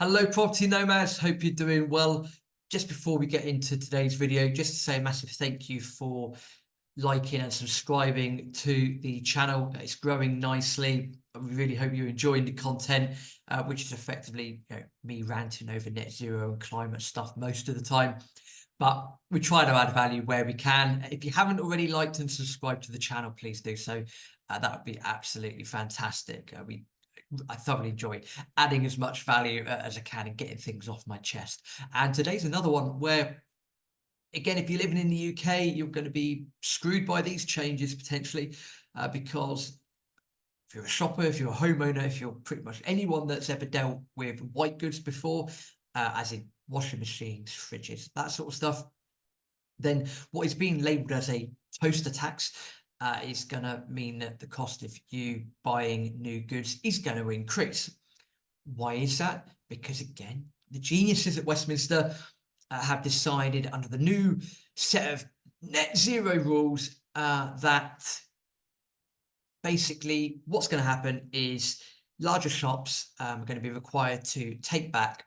Hello, property nomads. Hope you're doing well. Just before we get into today's video, just to say a massive thank you for liking and subscribing to the channel. It's growing nicely. We really hope you're enjoying the content, which is effectively me ranting over net zero and climate stuff most of the time. But we try to add value where we can. If you haven't already liked and subscribed to the channel, please do so. That would be absolutely fantastic. I thoroughly enjoy adding as much value as I can and getting things off my chest. And today's another one where, again, if you're living in the UK, you're going to be screwed by these changes potentially, because if you're a shopper, if you're a homeowner, if you're pretty much anyone that's ever dealt with white goods before, as in washing machines, fridges, that sort of stuff, then what is being labelled as a toaster tax is going to mean that the cost of you buying new goods is going to increase. Why is that? Because, again, the geniuses at Westminster have decided under the new set of net zero rules that basically what's going to happen is larger shops are going to be required to take back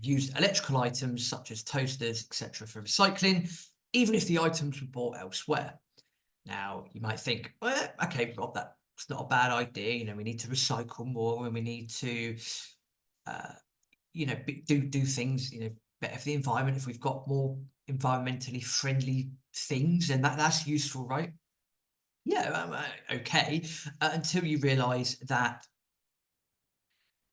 used electrical items such as toasters, etc., for recycling, even if the items were bought elsewhere. Now, you might think, well, okay, Rob, that's not a bad idea. We need to recycle more and we need to, do things, better for the environment. If we've got more environmentally friendly things, and that's useful, right? Yeah, okay, until you realise that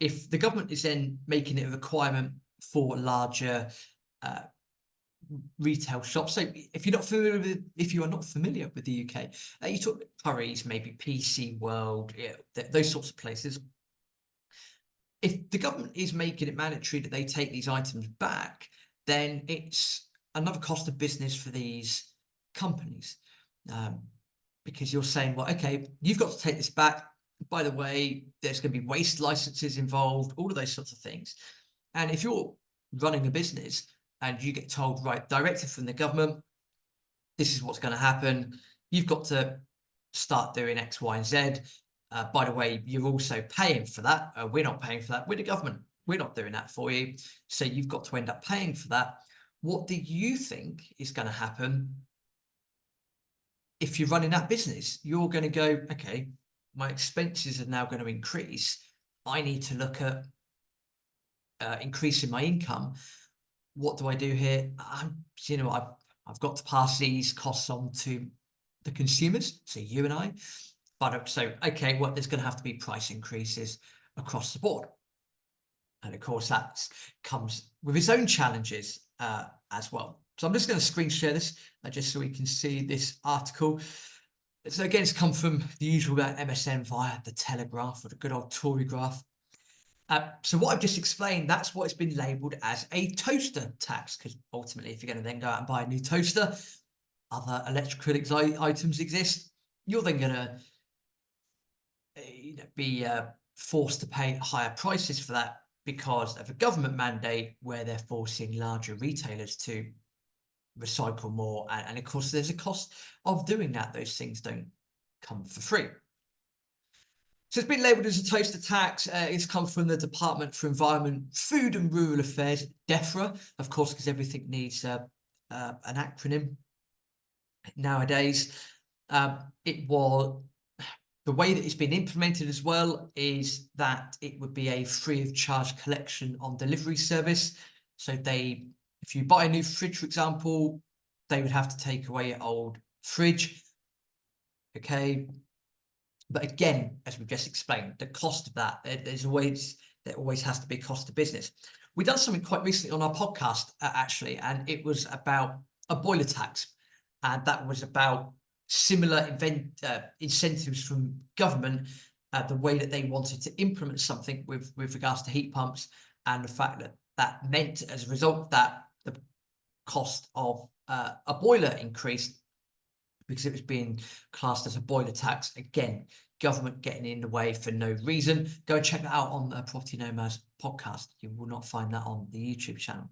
if the government is then making it a requirement for larger retail shops. So if you are not familiar with the UK, you talk Currys, maybe PC World, those sorts of places. If the government is making it mandatory that they take these items back, then it's another cost of business for these companies, because you're saying, well, okay, you've got to take this back. By the way, there's going to be waste licenses involved, all of those sorts of things. And if you're running a business and you get told, right, directive from the government, this is what's going to happen, you've got to start doing X, Y, and Z. By the way, you're also paying for that. We're not paying for that. We're the government. We're not doing that for you. So you've got to end up paying for that. What do you think is going to happen if you're running that business? You're going to go, okay, my expenses are now going to increase. I need to look at increasing my income. What do I do here? I've got to pass these costs on to the consumers, so you and I. But so, okay, well, there's going to have to be price increases across the board. And of course, that comes with its own challenges as well. So I'm just going to screen share this just so we can see this article. So again, it's come from the usual MSN via the Telegraph or the good old Tory graph. So what I've just explained, that's what it's been labelled as a toaster tax, because ultimately, if you're going to then go out and buy a new toaster, other electrical items exist, you're then going to be forced to pay higher prices for that because of a government mandate where they're forcing larger retailers to recycle more. And of course, there's a cost of doing that. Those things don't come for free. So it's been labelled as a toaster tax. It's come from the Department for Environment, Food and Rural Affairs, DEFRA, of course, because everything needs an acronym nowadays. The way that it's been implemented as well is that it would be a free of charge collection on delivery service. So if you buy a new fridge, for example, they would have to take away your old fridge. Okay. But again, as we've just explained, the cost of that, there always has to be a cost of business. We done something quite recently on our podcast, actually, and it was about a boiler tax. And that was about similar incentives from government, the way that they wanted to implement something with regards to heat pumps, and the fact that that meant, as a result of that, the cost of a boiler increased because it was being classed as a boiler tax. Again, government getting in the way for no reason. Go and check that out on the Property Nomads podcast. You will not find that on the YouTube channel.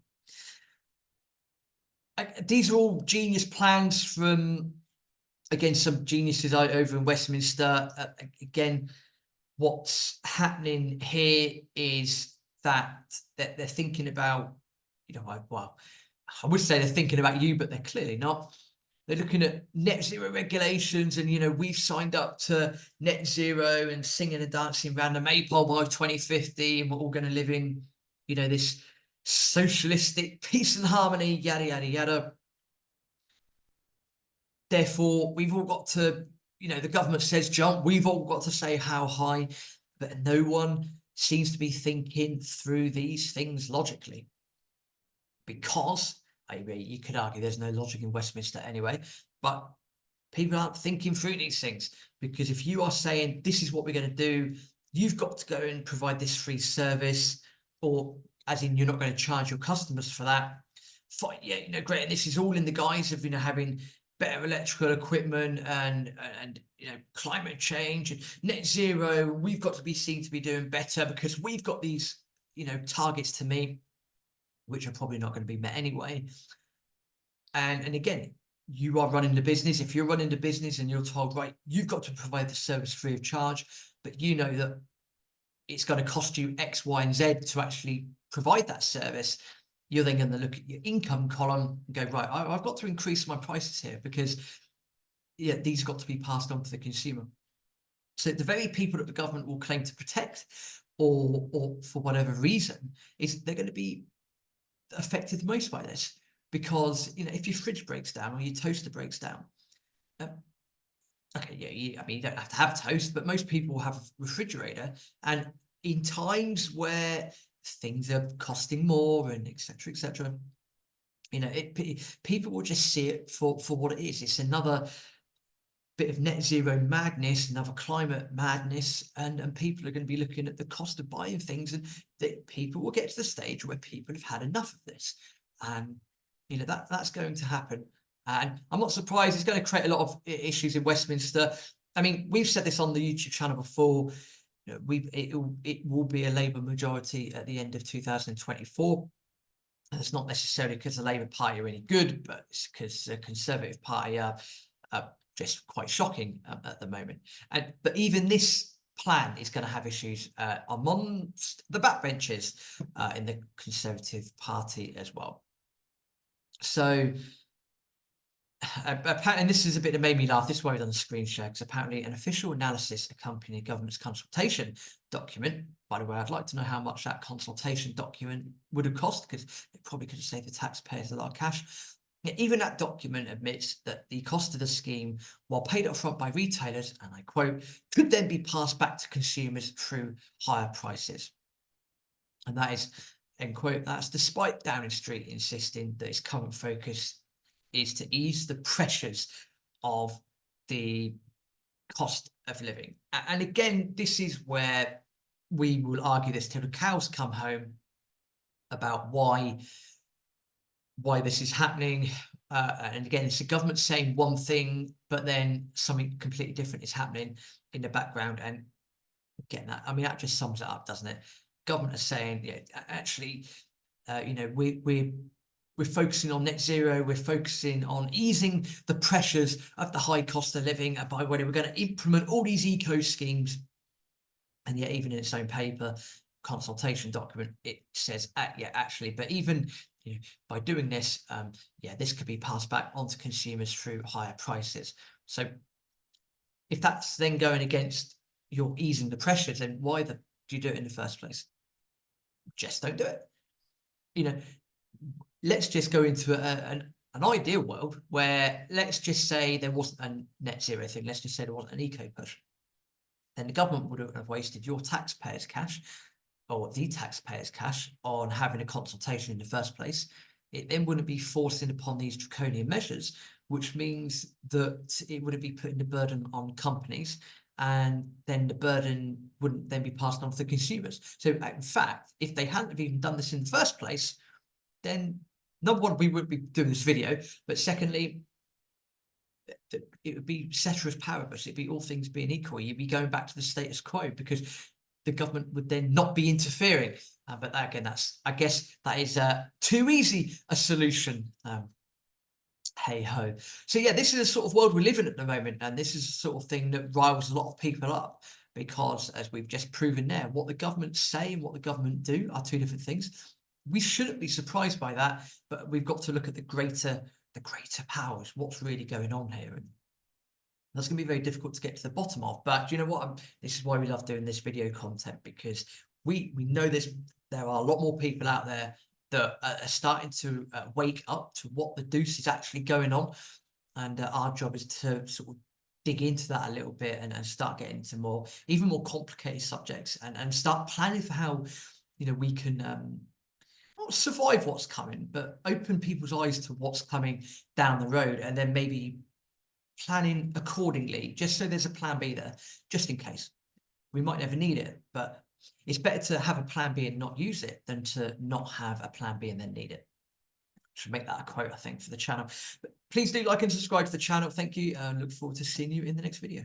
These are all genius plans from, again, some geniuses over in Westminster. Again, what's happening here is that they're thinking about, well, I would say they're thinking about you, but they're clearly not. They're looking at net zero regulations, and we've signed up to net zero and singing and dancing around the maypole by 2050, and we're all going to live in, this socialistic peace and harmony, yada yada yada. Therefore, we've all got to, the government says jump, we've all got to say how high, but no one seems to be thinking through these things logically. Because, you could argue there's no logic in Westminster anyway, but people aren't thinking through these things. Because if you are saying this is what we're going to do, you've got to go and provide this free service, or as in you're not going to charge your customers for that. Fine, yeah, great. And this is all in the guise of having better electrical equipment and climate change and net zero. We've got to be seen to be doing better because we've got these targets to meet, which are probably not going to be met anyway. And again, you are running the business. If you're running the business and you're told, right, you've got to provide the service free of charge, but you know that it's going to cost you X, Y, and Z to actually provide that service, you're then going to look at your income column and go, right, I've got to increase my prices here because these got to be passed on to the consumer. So the very people that the government will claim to protect, or for whatever reason, is they're going to be affected the most by this. Because if your fridge breaks down or your toaster breaks down, okay, you don't have to have toast, but most people have a refrigerator. And in times where things are costing more and etc., people will just see it for what it is. It's another bit of net zero madness, another climate madness, and people are going to be looking at the cost of buying things, and that people will get to the stage where people have had enough of this, and that's going to happen. And I'm not surprised. It's going to create a lot of issues in Westminster. I mean, we've said this on the YouTube channel before. It will be a Labour majority at the end of 2024. And it's not necessarily because the Labour Party are any good, but it's because the Conservative Party are just quite shocking at the moment. But even this plan is going to have issues amongst the backbenchers in the Conservative Party as well. So apparently, and this is a bit that made me laugh. This is why we've done a screen share, because apparently an official analysis accompanying the government's consultation document. By the way, I'd like to know how much that consultation document would have cost, because it probably could have saved the taxpayers a lot of cash. Even that document admits that the cost of the scheme, while paid up front by retailers, and I quote, could then be passed back to consumers through higher prices. And that is, end quote, that's despite Downing Street insisting that its current focus is to ease the pressures of the cost of living. And again, this is where we will argue this till the cows come home about why this is happening. And again, it's the government saying one thing, but then something completely different is happening in the background. And again, that just sums it up, doesn't it? Government are saying, actually, we're focusing on net zero. We're focusing on easing the pressures of the high cost of living. And by the way, we're going to implement all these eco schemes. And yet, even in its own paper consultation document, it says, actually, but even by doing this, this could be passed back onto consumers through higher prices. So if that's then going against your easing the pressures, then why do you do it in the first place? Just don't do it. Let's just go into an ideal world where, let's just say there wasn't a net zero thing. Let's just say there wasn't an eco push. Then the government would have wasted your taxpayers' cash, or the taxpayers' cash, on having a consultation in the first place. It then wouldn't be forcing upon these draconian measures, which means that it wouldn't be putting the burden on companies, and then the burden wouldn't then be passed on to the consumers. So in fact, if they hadn't have even done this in the first place, then number one, we wouldn't be doing this video, but secondly, it would be ceteris paribus. It'd be all things being equal. You'd be going back to the status quo, because the government would then not be interfering. But that, again, I guess that is too easy a solution. Hey ho. So this is the sort of world we live in at the moment, and this is the sort of thing that riles a lot of people up. because as we've just proven there, what the government say and what the government do are two different things. We shouldn't be surprised by that, but we've got to look at the greater powers, what's really going on here. And that's going to be very difficult to get to the bottom of. But you know what? This is why we love doing this video content, because we know there are a lot more people out there that are starting to wake up to what the deuce is actually going on. And our job is to sort of dig into that a little bit and start getting into even more complicated subjects and start planning for how, we can not survive what's coming, but open people's eyes to what's coming down the road, and then maybe planning accordingly, just so there's a plan B there, just in case. We might never need it, but it's better to have a plan B and not use it than to not have a plan B and then need it. Should make that a quote, I think, for the channel. But please do like and subscribe to the channel. Thank you. Look forward to seeing you in the next video.